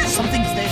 Something's there.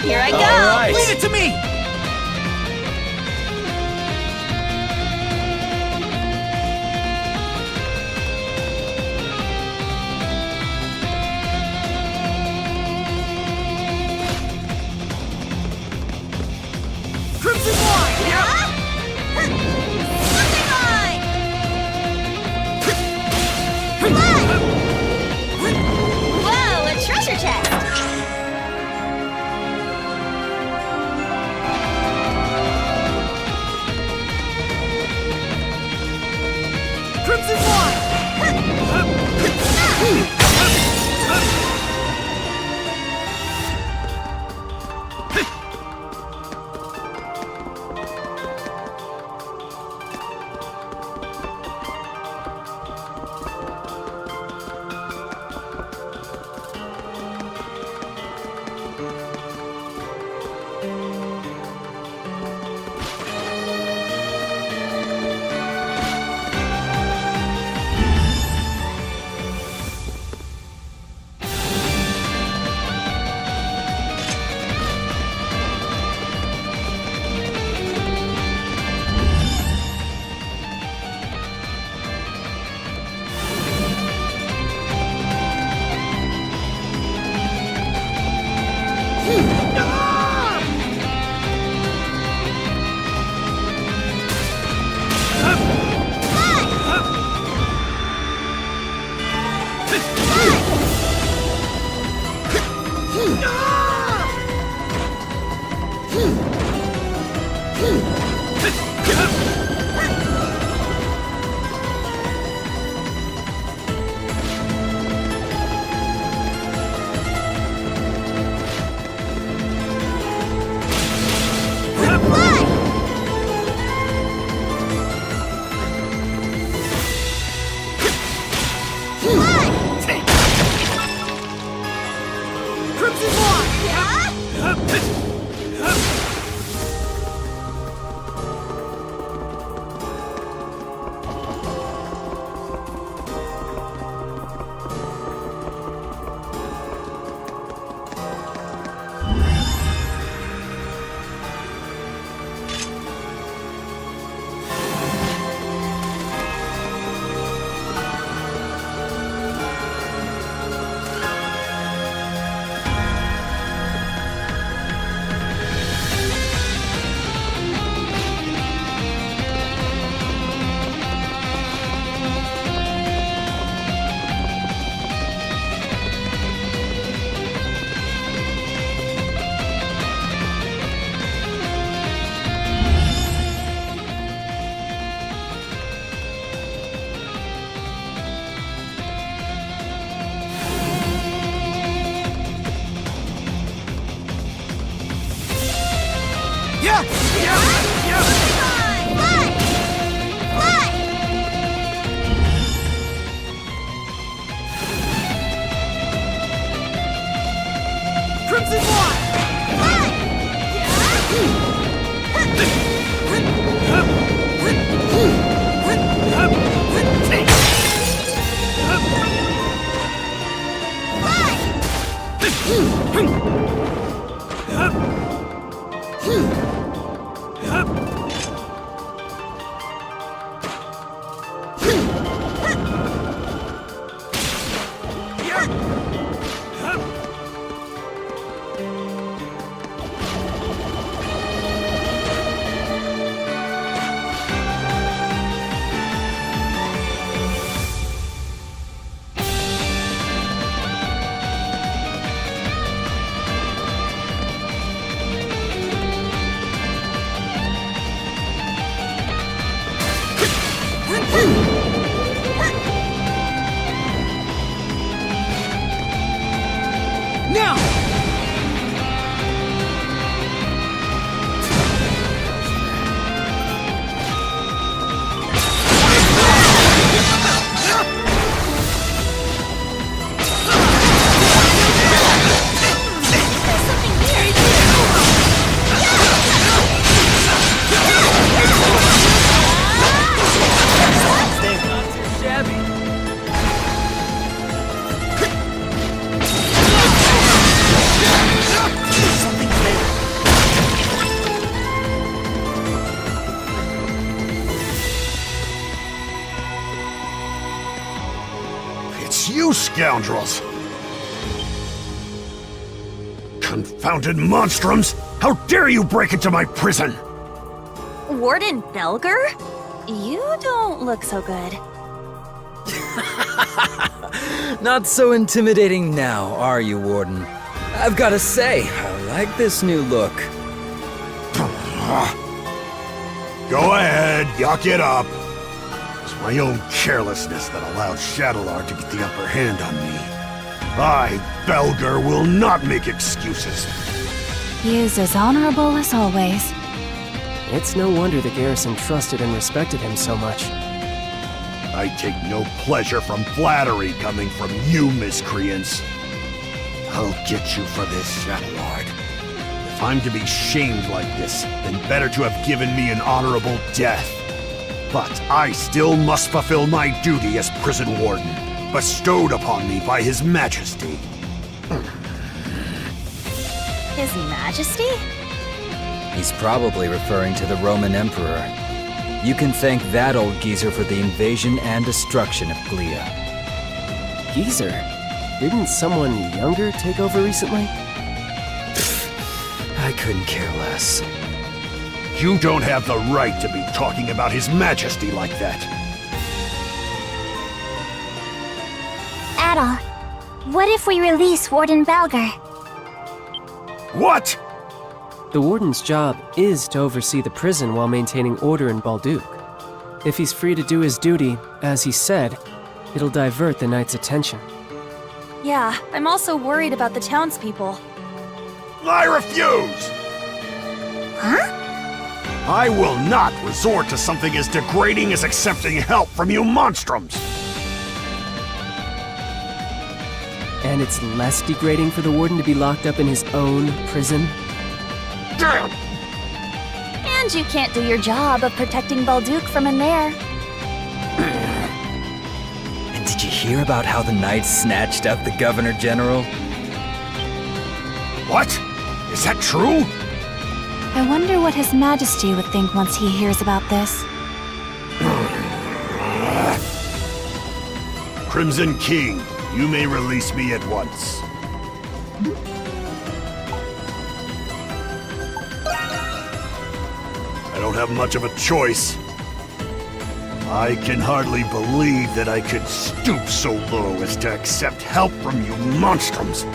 Here I go! All right. Leave it to me! Crimson Line! Yeah? Something line! Whoa, a treasure chest! Now! It's you scoundrels! Confounded monstrums! How dare you break into my prison! Warden Belger? You don't look so good. Not so intimidating now, are you, Warden? I've gotta say, I like this new look. Go ahead, yuck it up. It's my own carelessness that allowed Shadowlar to get the upper hand on me. I, Belger, will not make excuses. He is as honorable as always. It's no wonder the garrison trusted and respected him so much. I take no pleasure from flattery coming from you miscreants. I'll get you for this, Shadowlord. If I'm to be shamed like this, then better to have given me an honorable death. But I still must fulfill my duty as prison warden, bestowed upon me by His Majesty. His Majesty? He's probably referring to the Roman Emperor. You can thank that old geezer for the invasion and destruction of Glea. Geezer? Didn't someone younger take over recently? I couldn't care less. You don't have the right to be talking about His Majesty like that. Adol, what if we release Warden Belger? What? The warden's job is to oversee the prison while maintaining order in Balduke. If he's free to do his duty, as he said, it'll divert the knight's attention. Yeah, I'm also worried about the townspeople. I refuse! Huh? I will not resort to something as degrading as accepting help from you monstrums! And it's less degrading for the warden to be locked up in his own prison? Damn! And you can't do your job of protecting Balduke from in there. And did you hear about how the knights snatched up the Governor General? What? Is that true? I wonder what His Majesty would think once he hears about this. Crimson King, you may release me at once. I don't have much of a choice. I can hardly believe that I could stoop so low as to accept help from you monstrums.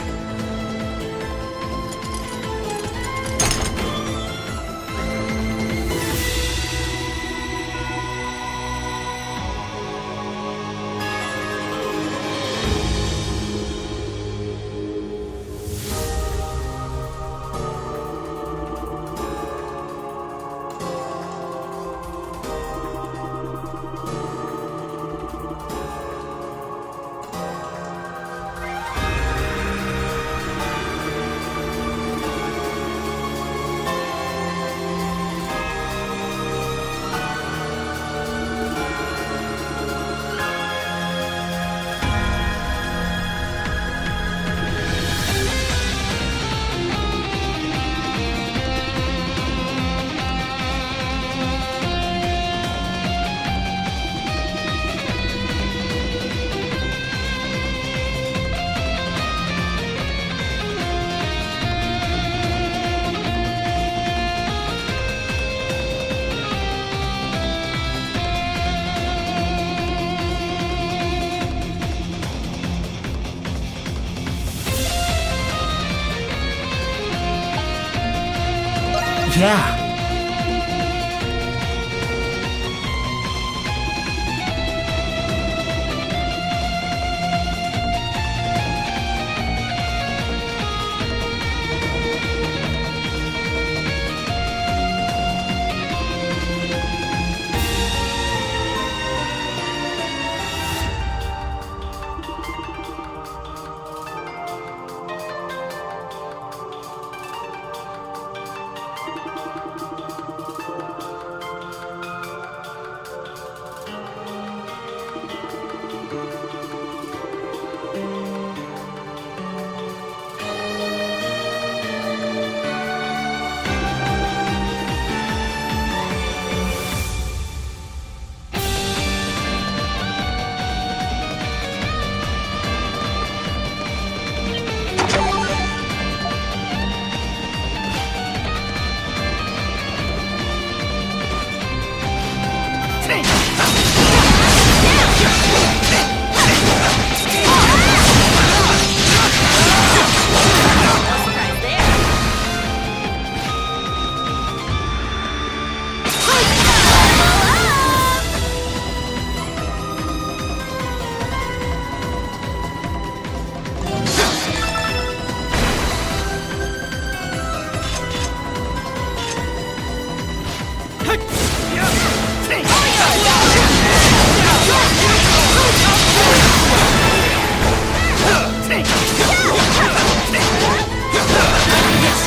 Yeah.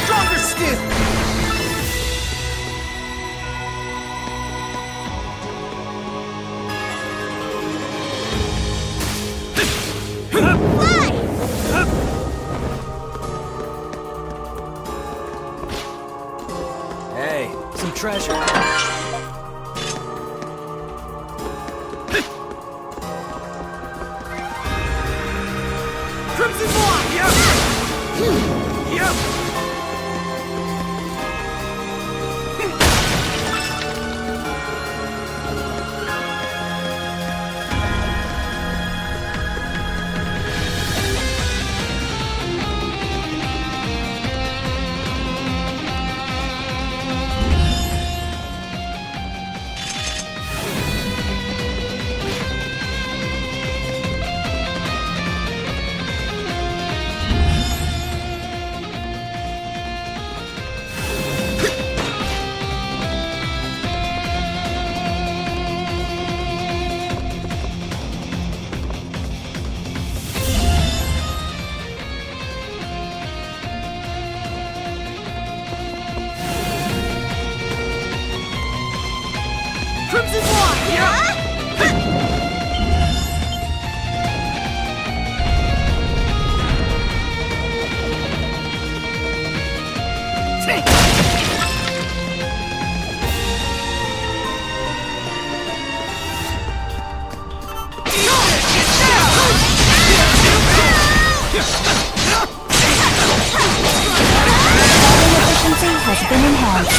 Stronger still. Hey, some treasure. Crimson Blood! Yep! Crimson Blood! Efficiency has been enhanced.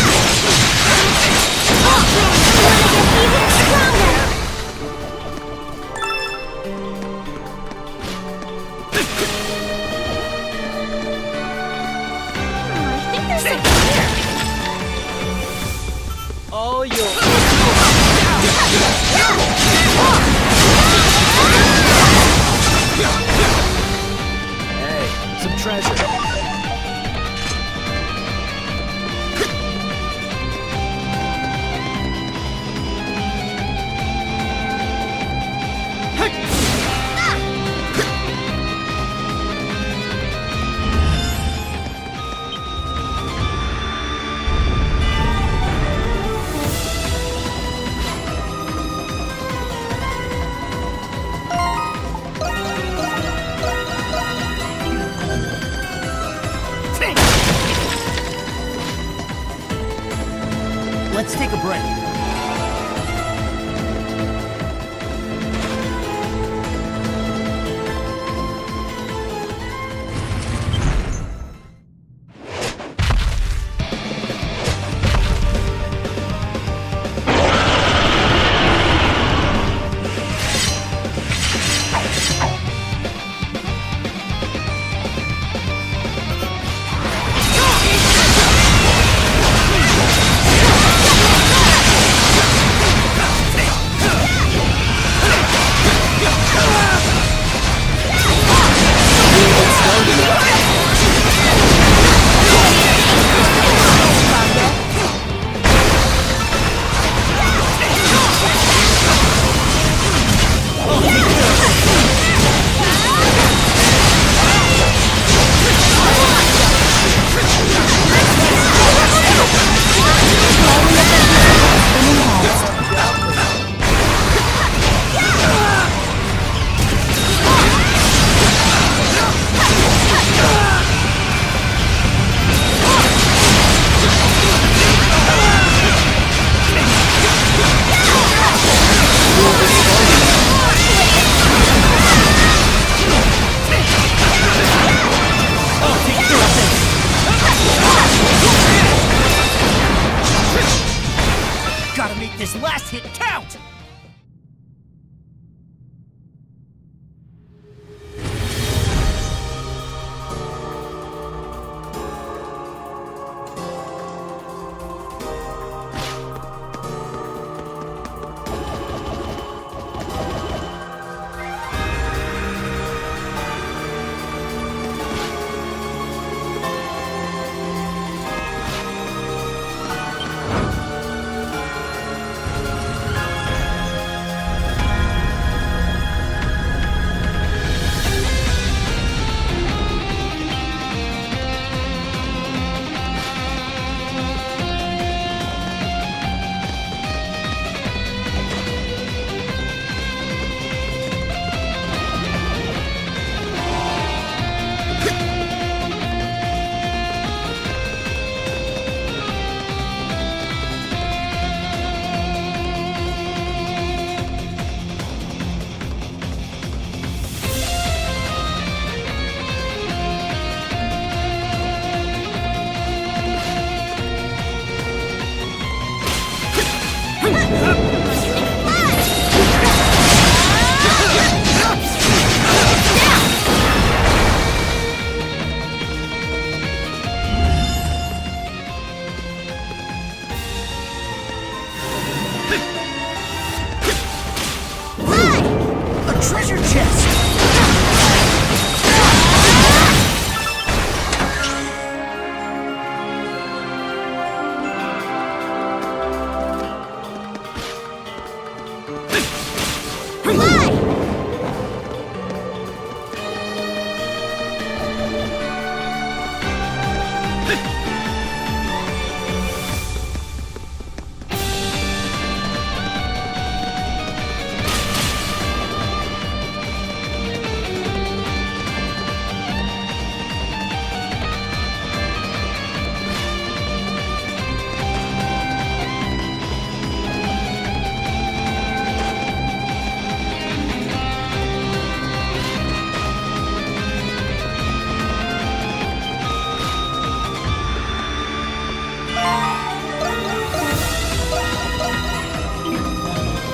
All yours. Hey, some treasure. Let's take a break. last hit count! A treasure chest!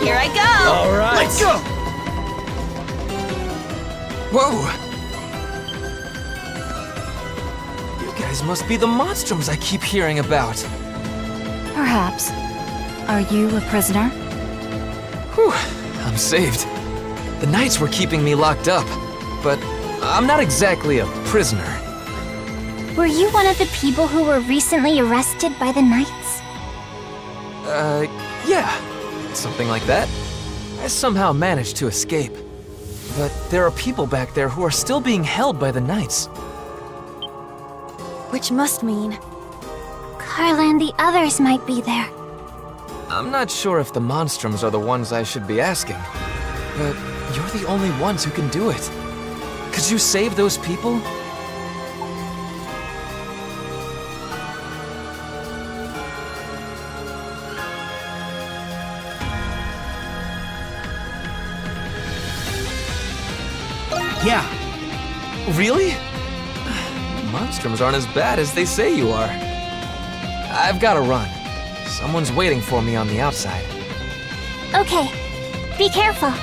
Here I go! All right. Let's go! Whoa! You guys must be the Monstrums I keep hearing about. Perhaps. Are you a prisoner? Whew, I'm saved. The Knights were keeping me locked up, but I'm not exactly a prisoner. Were you one of the people who were recently arrested by the Knights? Yeah, something like that. I somehow managed to escape. But there are people back there who are still being held by the Knights. Which must mean... Carla and the others might be there. I'm not sure if the Monstrums are the ones I should be asking, but you're the only ones who can do it. Could you save those people? Yeah, Really? Monstrums aren't as bad as they say you are. I've gotta run. Someone's waiting for me on the outside. Okay, be careful.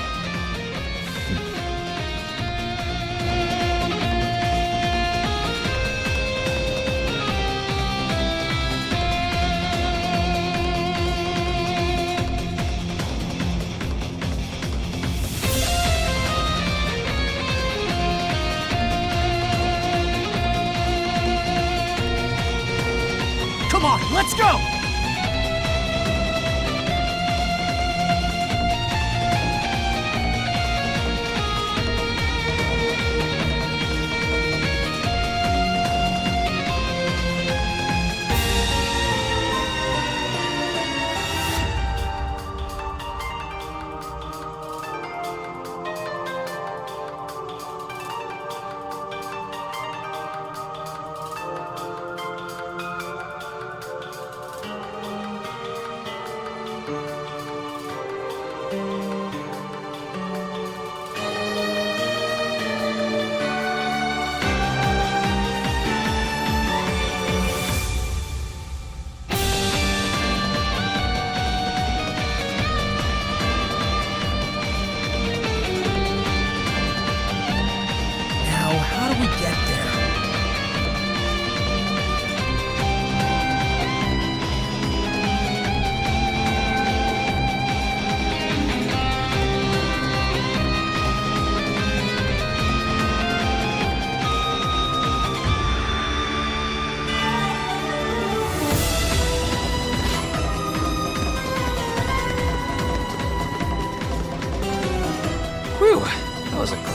come on, let's go!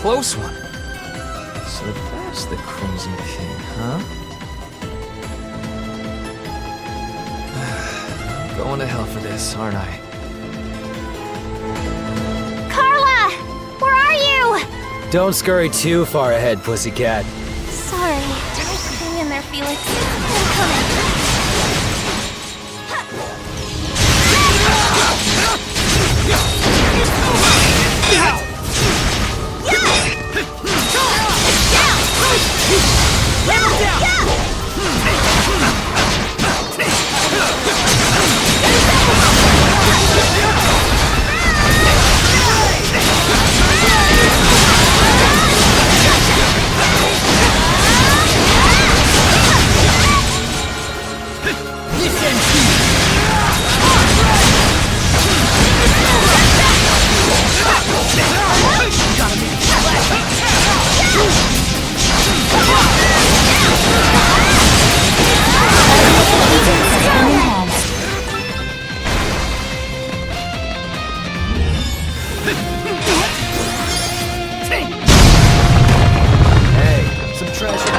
close one. So that's the Crimson King, huh? I'm going to hell for this, aren't I? Carla! Where are you? Don't scurry too far ahead, pussycat. Sorry. Hang in there, Felix. I'm coming. Hey, some treasure.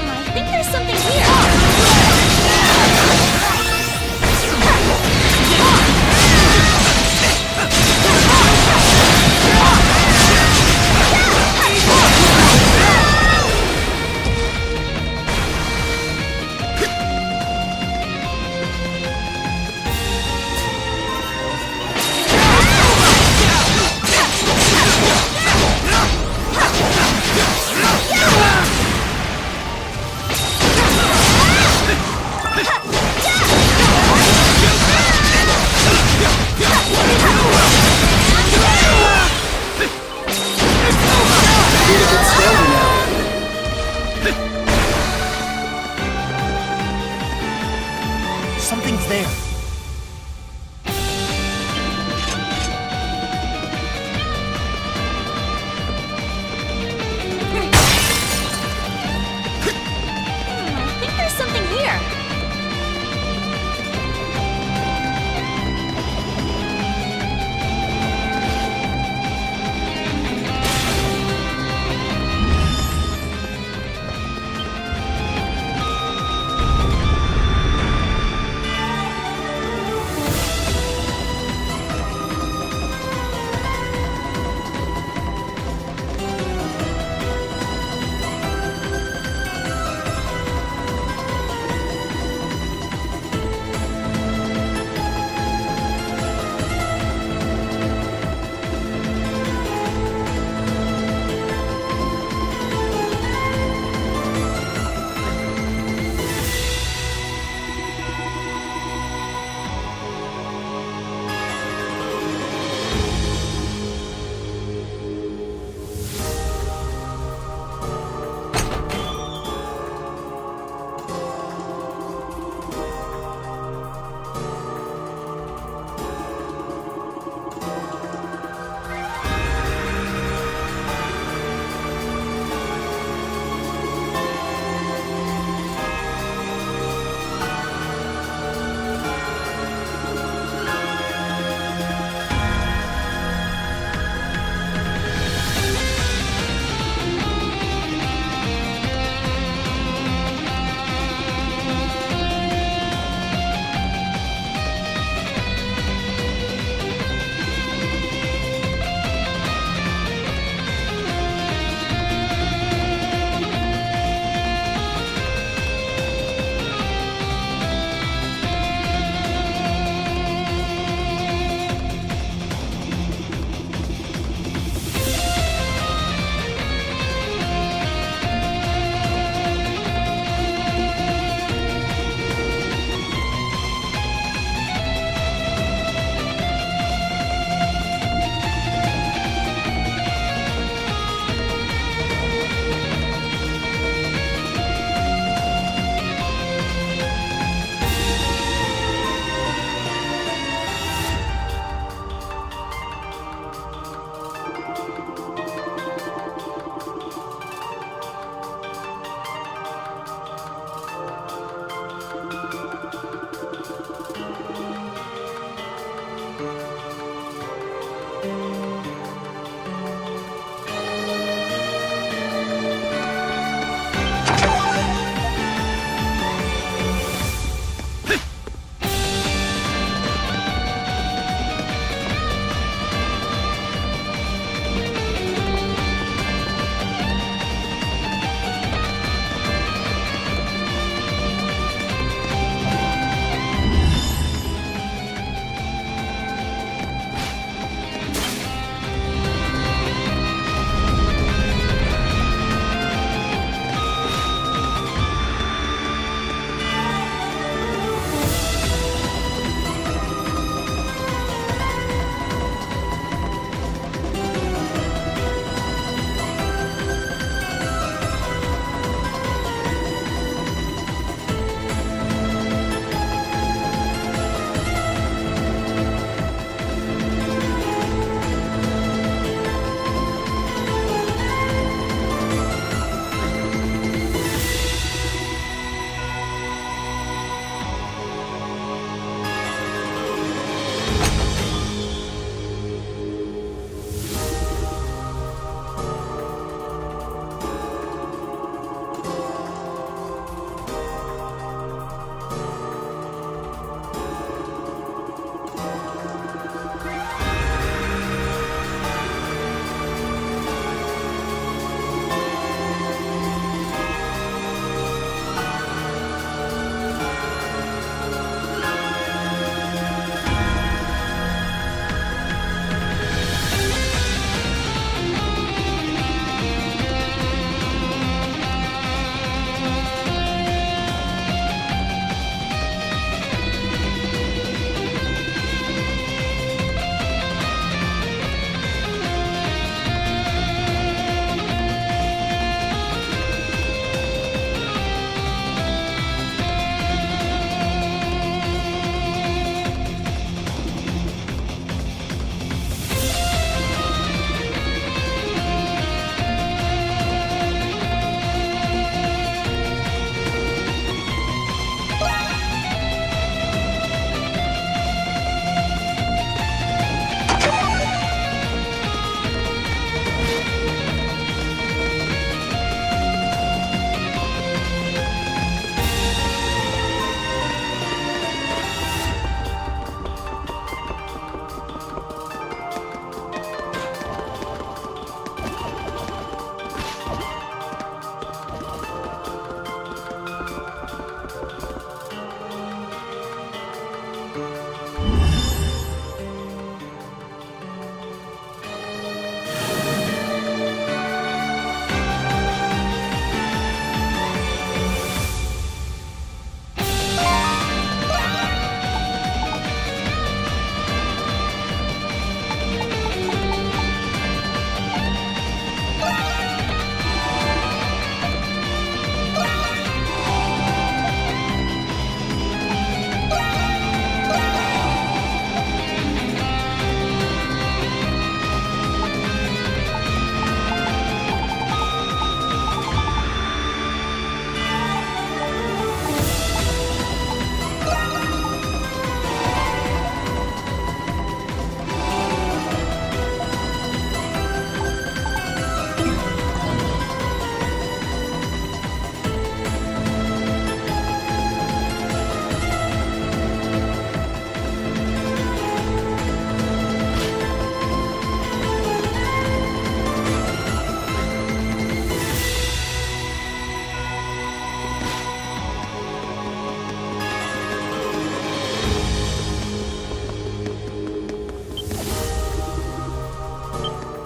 I think there's something here. Something's there. I think there's something here.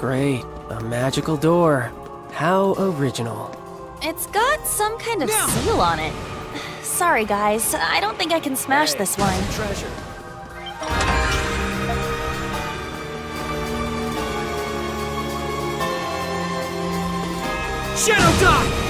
Great. A magical door. How original. It's got some kind of seal on it. Sorry, guys. I don't think I can smash this one. Treasure. Shadow Die!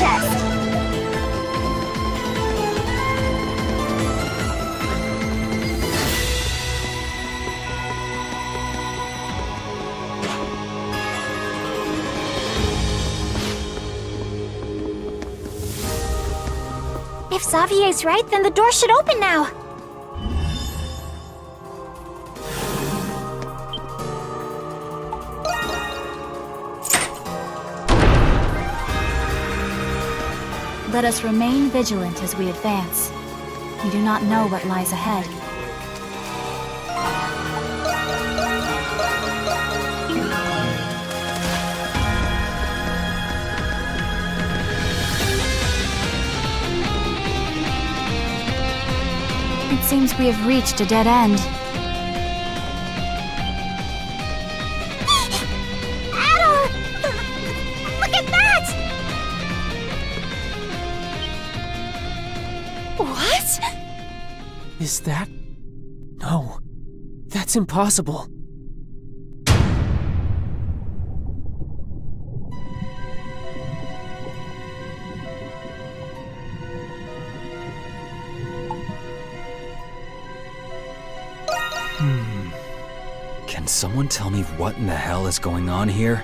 chest. If Xavier's right, then the door should open now. Let us remain vigilant as we advance. We do not know what lies ahead. It seems we have reached a dead end. Adol! Look at that! What? Is that? No. That's impossible. Can someone tell me what in the hell is going on here?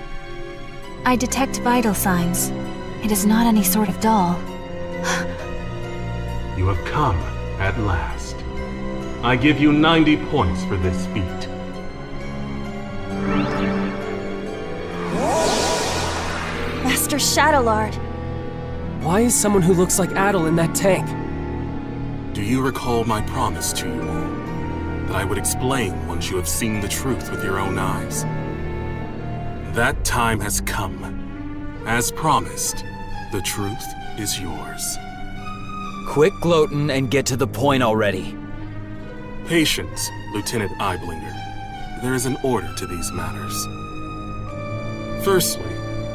I detect vital signs. It is not any sort of doll. You have come at last. I give you 90 points for this feat. Master Shadowlord. Why is someone who looks like Adol in that tank? Do you recall my promise to you all? That I would explain once you have seen the truth with your own eyes. That time has come. As promised, the truth is yours. Quit gloating and get to the point already. Patience, Lieutenant Eyeblinger. There is an order to these matters. Firstly,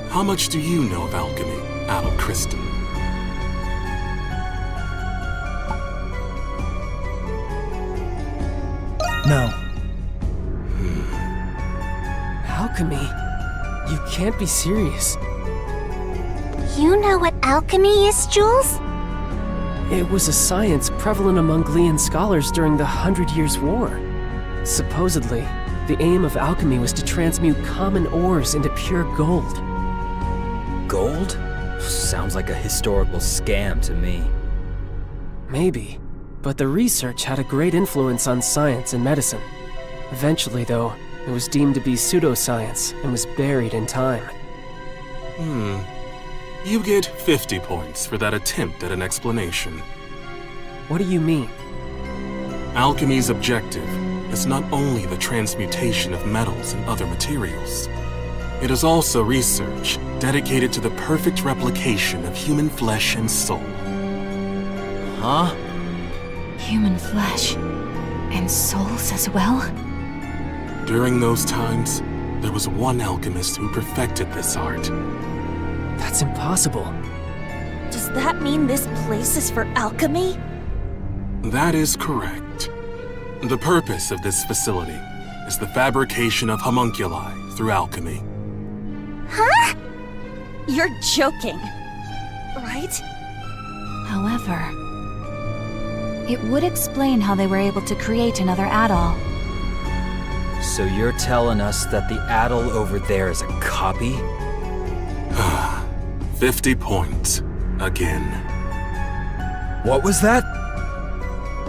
how much do you know of alchemy, Adol Kristen? No. Alchemy? You can't be serious. You know what alchemy is, Jules? It was a science prevalent among Glean scholars during the 100 Years' War. Supposedly, the aim of alchemy was to transmute common ores into pure gold. Gold? Sounds like a historical scam to me. Maybe, but the research had a great influence on science and medicine. Eventually, though, it was deemed to be pseudoscience and was buried in time. You get 50 points for that attempt at an explanation. What do you mean? Alchemy's objective is not only the transmutation of metals and other materials. It is also research dedicated to the perfect replication of human flesh and soul. Huh? Human flesh. And souls as well? During those times, there was one alchemist who perfected this art. That's impossible. Does that mean this place is for alchemy? That is correct. The purpose of this facility is the fabrication of homunculi through alchemy. Huh? You're joking, right? However, it would explain how they were able to create another Adol. So you're telling us that the Adol over there is a copy? 50 points. Again. What was that?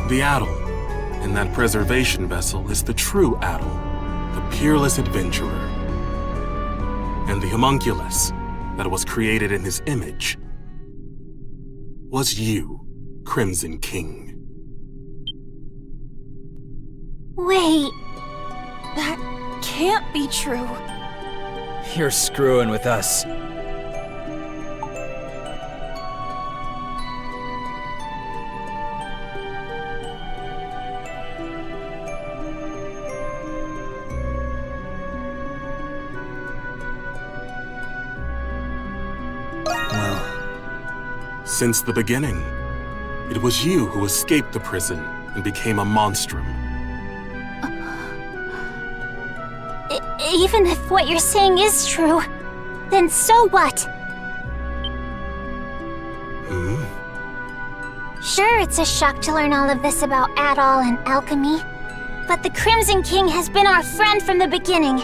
The Adol in that preservation vessel is the true Adol, the peerless adventurer. And the homunculus that was created in his image was you, Crimson King. Wait, That can't be true. You're screwing with us. Since the beginning, it was you who escaped the prison and became a monstrum. even if what you're saying is true, then so what? Sure, it's a shock to learn all of this about Adol and alchemy. But the Crimson King has been our friend from the beginning.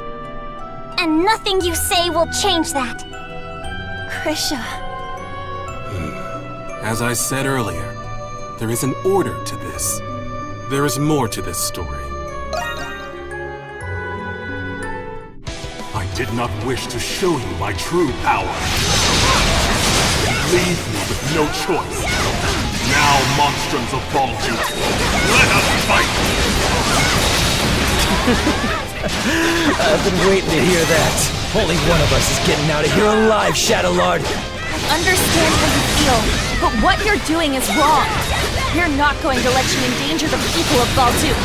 And nothing you say will change that. Krisha. As I said earlier, there is an order to this. There is more to this story. I did not wish to show you my true power. You leave me with no choice. Now, monstrums of Baldur, let us fight! I've been waiting to hear that. Only one of us is getting out of here alive, Shadowlord. I understand how you feel, but what you're doing is wrong. We're not going to let you endanger the people of Baldur.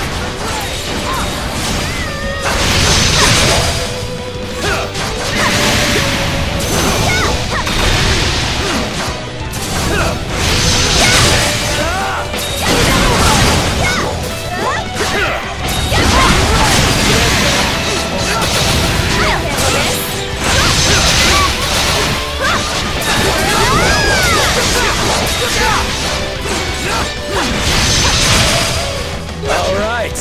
All right.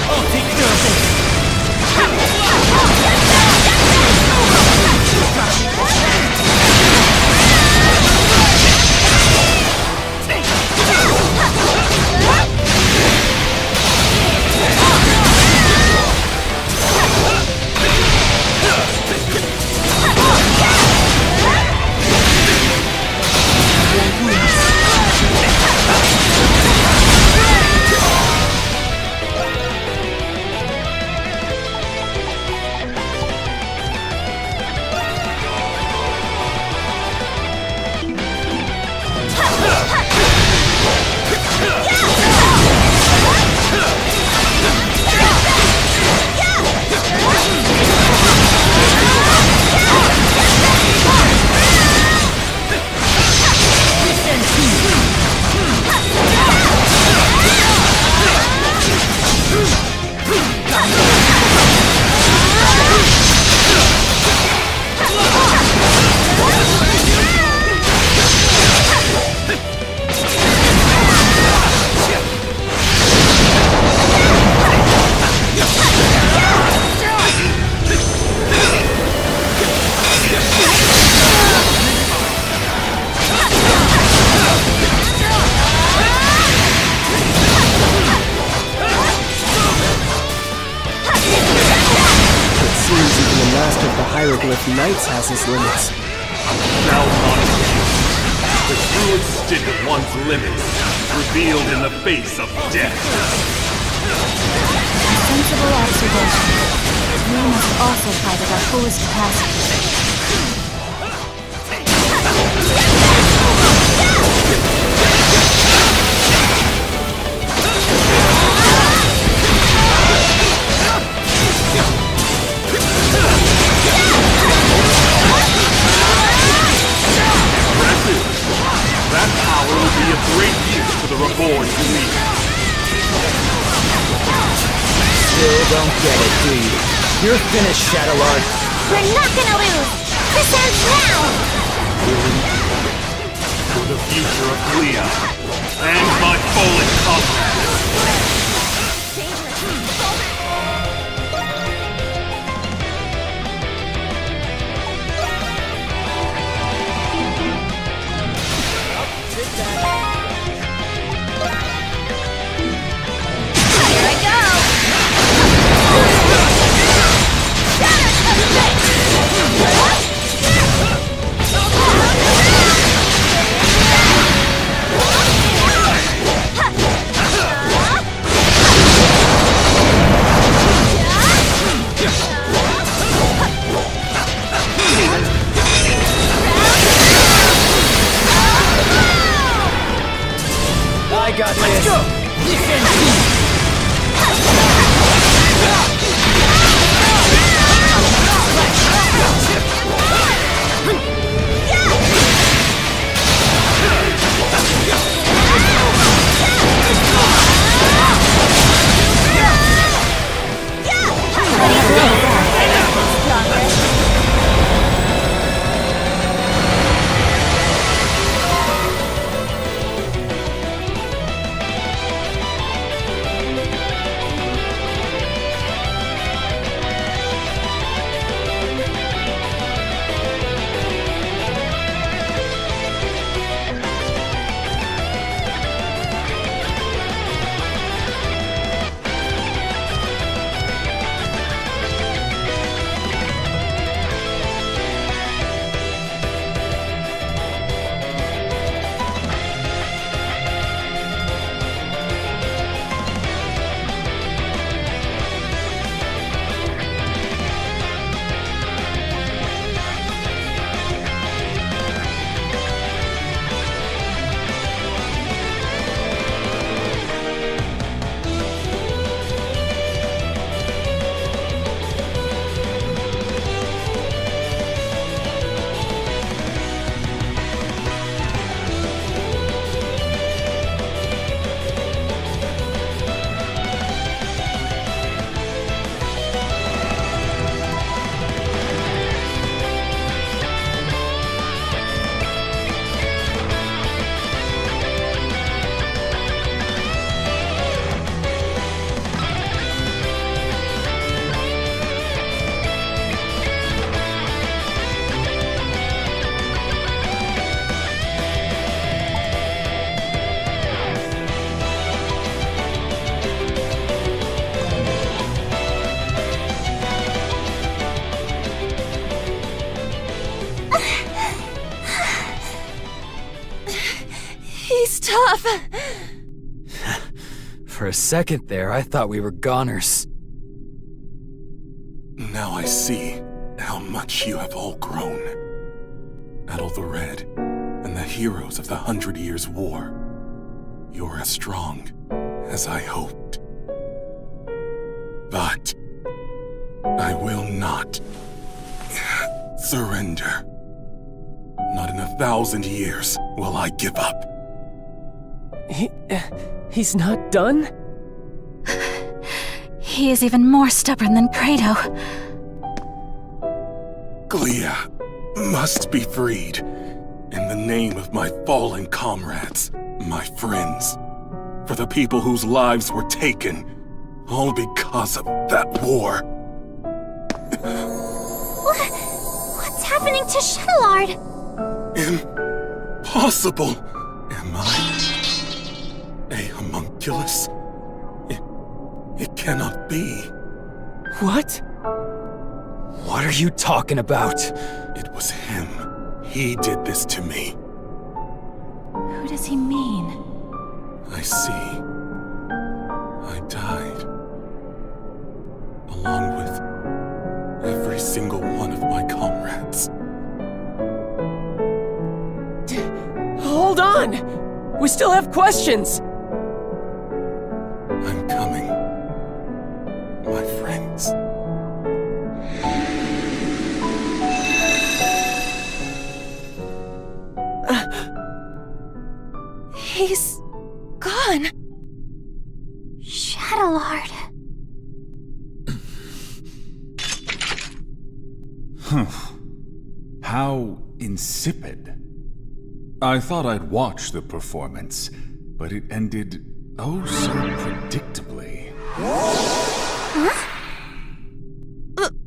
I'll take care of it. Hieroglyph Knights has his limits. Thou monster! The true extent of one's limits, revealed in the face of death. Sensible observation. We must also fight at our fullest capacity. That power will be of great use to the reborn who need it. Still don't get it, do you? You're finished, Shadowlord. We're not gonna lose! This ends now! For the future of Glea and my fallen comrades. I got this. Let's go! He's tough. For a second there, I thought we were goners. Now I see how much you have all grown. Adol the Red and the heroes of the 100 Years' War. You're as strong as I hoped. But I will not surrender. Not in 1,000 years will I give up. He's not done? He is even more stubborn than Credo. Glia must be freed in the name of my fallen comrades, my friends, for the people whose lives were taken, all because of that war. What's happening to Shadowlord? Impossible! Am I a homunculus? It cannot be. What? What are you talking about? It was him. He did this to me. Who does he mean? I see. I died. Along with every single one of my comrades. Hold on! We still have questions! I'm coming. My friends. He's gone. Shadowlord. How insipid. I thought I'd watch the performance, but it ended oh so predictably.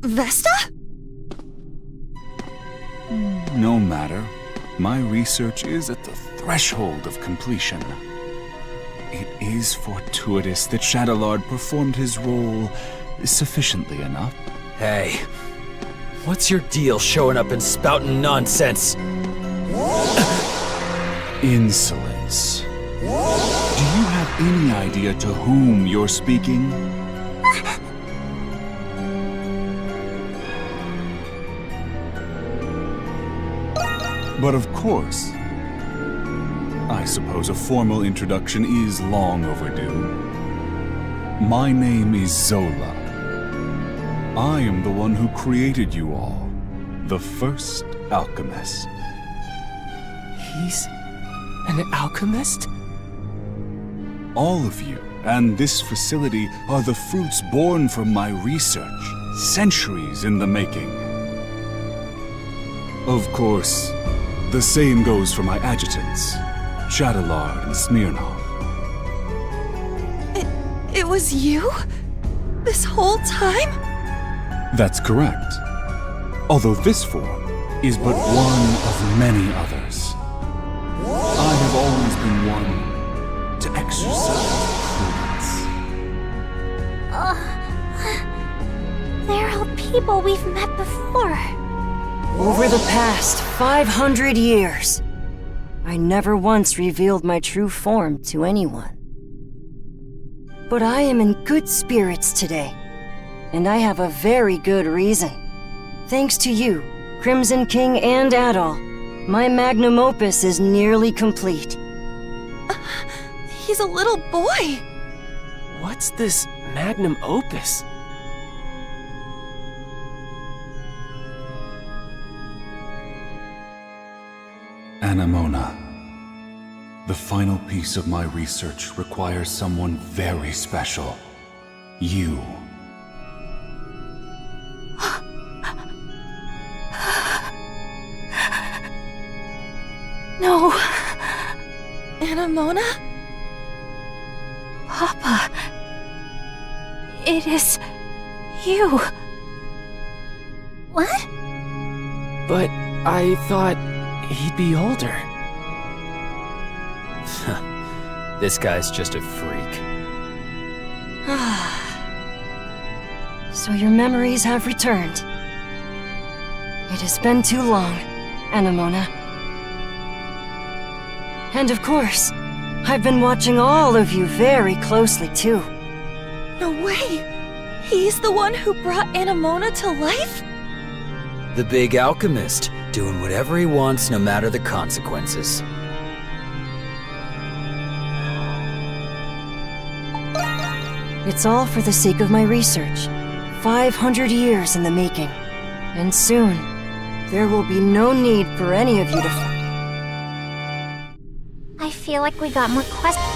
Vesta? No matter. My research is at the threshold of completion. It is fortuitous that Shadowlord performed his role sufficiently enough. Hey, what's your deal showing up and spouting nonsense? Insolence. Do you have any idea to whom you're speaking? But of course, I suppose a formal introduction is long overdue. My name is Zola. I am the one who created you all, the first alchemist. He's an alchemist? All of you and this facility are the fruits born from my research, centuries in the making. Of course, the same goes for my adjutants, Shadowlord and Smirnov. It was you? This whole time? That's correct. Although this form is but one of many others. I have always been one to exercise prudence. They're all people we've met before. Over the past 500 years, I never once revealed my true form to anyone. But I am in good spirits today, and I have a very good reason. Thanks to you, Crimson King and Adol, my magnum opus is nearly complete. He's a little boy. What's this magnum opus? Anemona. The final piece of my research requires someone very special. You. No. Anemona? Papa. It is you. What? But I thought he'd be older. This guy's just a freak. So your memories have returned. It has been too long, Anemona. And of course, I've been watching all of you very closely too. No way! He's the one who brought Anemona to life? The big alchemist, doing whatever he wants no matter the consequences. It's all for the sake of my research. 500 years in the making. And soon, there will be no need for any of you to... I feel like we got more questions.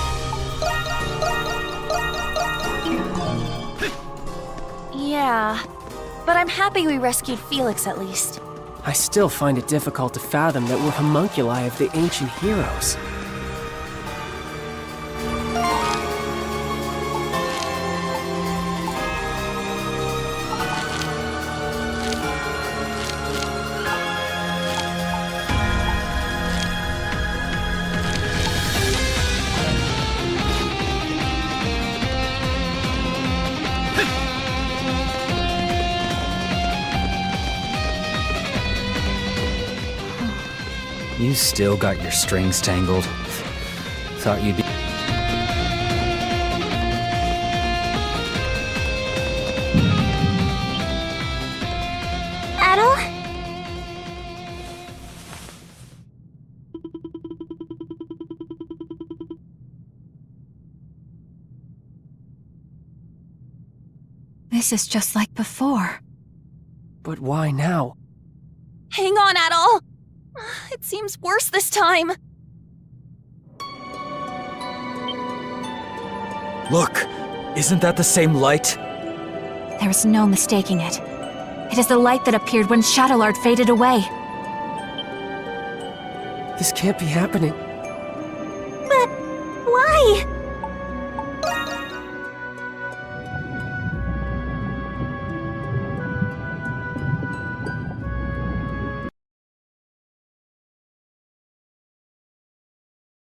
Yeah, but I'm happy we rescued Felix at least. I still find it difficult to fathom that we're homunculi of the ancient heroes. You still got your strings tangled. Thought you'd be... Adol? This is just like before. But why now? Hang on, Adol! It seems worse this time. Look! Isn't that the same light? There is no mistaking it. It is the light that appeared when Shadowlord faded away. This can't be happening. But why?